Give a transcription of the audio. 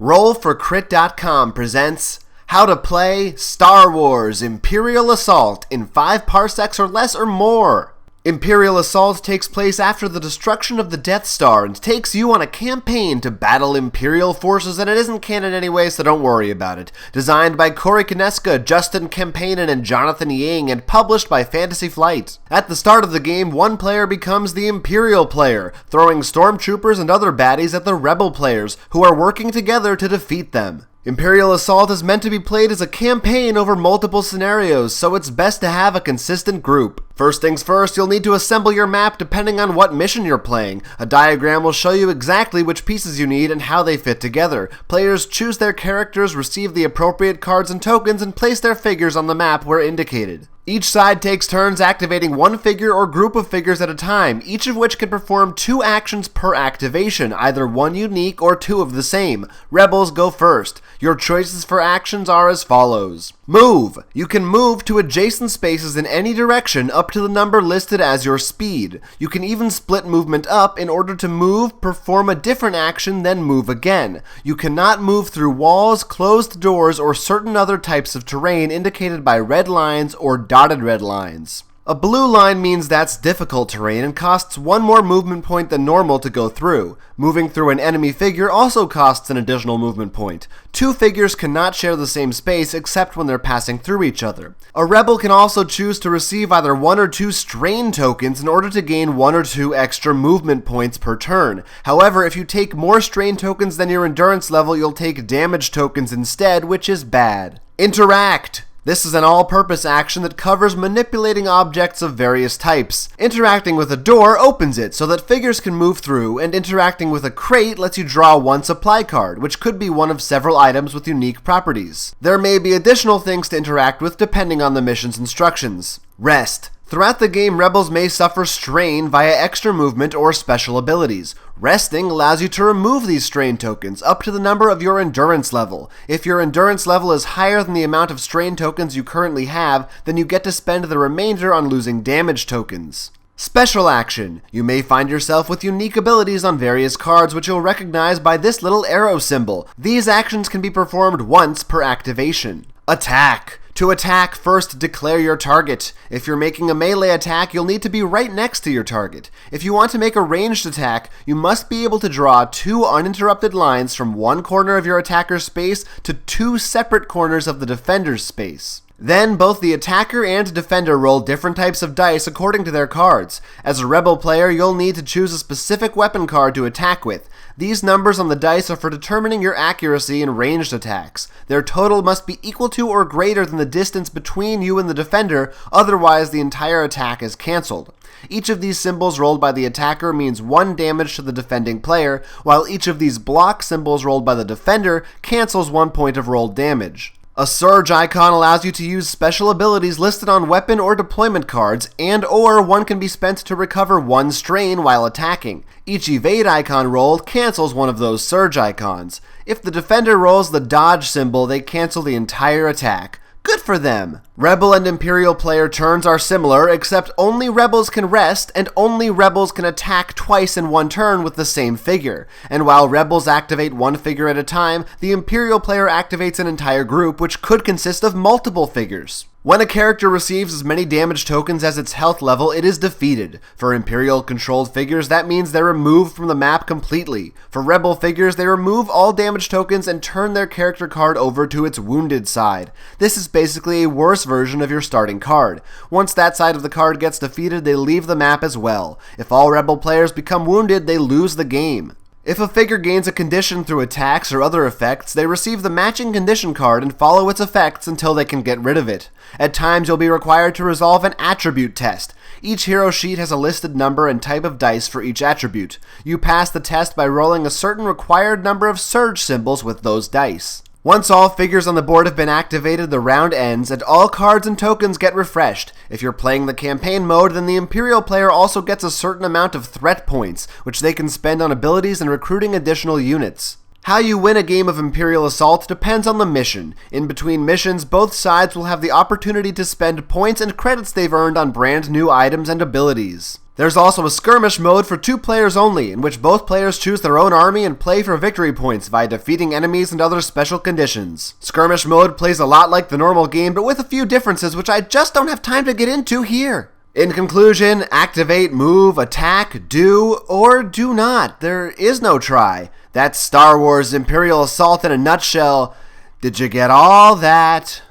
Roll4Crit.com presents How to Play Star Wars Imperial Assault in 5 parsecs or less or more. Imperial Assault takes place after the destruction of the Death Star and takes you on a campaign to battle Imperial forces, and it isn't canon anyway, so don't worry about it. Designed by Corey Kineska, Justin Campaignan, and Jonathan Yang, and published by Fantasy Flight. At the start of the game, one player becomes the Imperial player, throwing stormtroopers and other baddies at the Rebel players, who are working together to defeat them. Imperial Assault is meant to be played as a campaign over multiple scenarios, so it's best to have a consistent group. First things first, you'll need to assemble your map depending on what mission you're playing. A diagram will show you exactly which pieces you need and how they fit together. Players choose their characters, receive the appropriate cards and tokens, and place their figures on the map where indicated. Each side takes turns activating one figure or group of figures at a time, each of which can perform 2 actions per activation, either one unique or 2 of the same. Rebels go first. Your choices for actions are as follows. Move. You can move to adjacent spaces in any direction up to the number listed as your speed. You can even split movement up in order to move, perform a different action, then move again. You cannot move through walls, closed doors, or certain other types of terrain indicated by red lines or dotted red lines. A blue line means that's difficult terrain and costs 1 more movement point than normal to go through. Moving through an enemy figure also costs an additional movement point. 2 figures cannot share the same space except when they're passing through each other. A rebel can also choose to receive either 1 or 2 strain tokens in order to gain 1 or 2 extra movement points per turn. However, if you take more strain tokens than your endurance level, you'll take damage tokens instead, which is bad. Interact. This is an all-purpose action that covers manipulating objects of various types. Interacting with a door opens it so that figures can move through, and interacting with a crate lets you draw 1 supply card, which could be one of several items with unique properties. There may be additional things to interact with depending on the mission's instructions. Rest. Throughout the game, rebels may suffer strain via extra movement or special abilities. Resting allows you to remove these strain tokens up to the number of your endurance level. If your endurance level is higher than the amount of strain tokens you currently have, then you get to spend the remainder on losing damage tokens. Special action. You may find yourself with unique abilities on various cards which you'll recognize by this little arrow symbol. These actions can be performed once per activation. Attack. To attack, first declare your target. If you're making a melee attack, you'll need to be right next to your target. If you want to make a ranged attack, you must be able to draw 2 uninterrupted lines from one corner of your attacker's space to 2 separate corners of the defender's space. Then, both the attacker and defender roll different types of dice according to their cards. As a rebel player, you'll need to choose a specific weapon card to attack with. These numbers on the dice are for determining your accuracy in ranged attacks. Their total must be equal to or greater than the distance between you and the defender, otherwise the entire attack is cancelled. Each of these symbols rolled by the attacker means 1 damage to the defending player, while each of these block symbols rolled by the defender cancels 1 point of rolled damage. A surge icon allows you to use special abilities listed on weapon or deployment cards, and/or 1 can be spent to recover 1 strain while attacking. Each evade icon rolled cancels one of those surge icons. If the defender rolls the dodge symbol, they cancel the entire attack. Good for them! Rebel and Imperial player turns are similar, except only rebels can rest, and only rebels can attack twice in 1 turn with the same figure. And while rebels activate 1 figure at a time, the Imperial player activates an entire group, which could consist of multiple figures. When a character receives as many damage tokens as its health level, it is defeated. For Imperial-controlled figures, that means they're removed from the map completely. For Rebel figures, they remove all damage tokens and turn their character card over to its wounded side. This is basically a worse version of your starting card. Once that side of the card gets defeated, they leave the map as well. If all Rebel players become wounded, they lose the game. If a figure gains a condition through attacks or other effects, they receive the matching condition card and follow its effects until they can get rid of it. At times, you'll be required to resolve an attribute test. Each hero sheet has a listed number and type of dice for each attribute. You pass the test by rolling a certain required number of surge symbols with those dice. Once all figures on the board have been activated, the round ends, and all cards and tokens get refreshed. If you're playing the campaign mode, then the Imperial player also gets a certain amount of threat points, which they can spend on abilities and recruiting additional units. How you win a game of Imperial Assault depends on the mission. In between missions, both sides will have the opportunity to spend points and credits they've earned on brand new items and abilities. There's also a skirmish mode for 2 players only, in which both players choose their own army and play for victory points via defeating enemies and other special conditions. Skirmish mode plays a lot like the normal game, but with a few differences which I just don't have time to get into here. In conclusion, activate, move, attack, do, or do not. There is no try. That's Star Wars Imperial Assault in a nutshell. Did you get all that?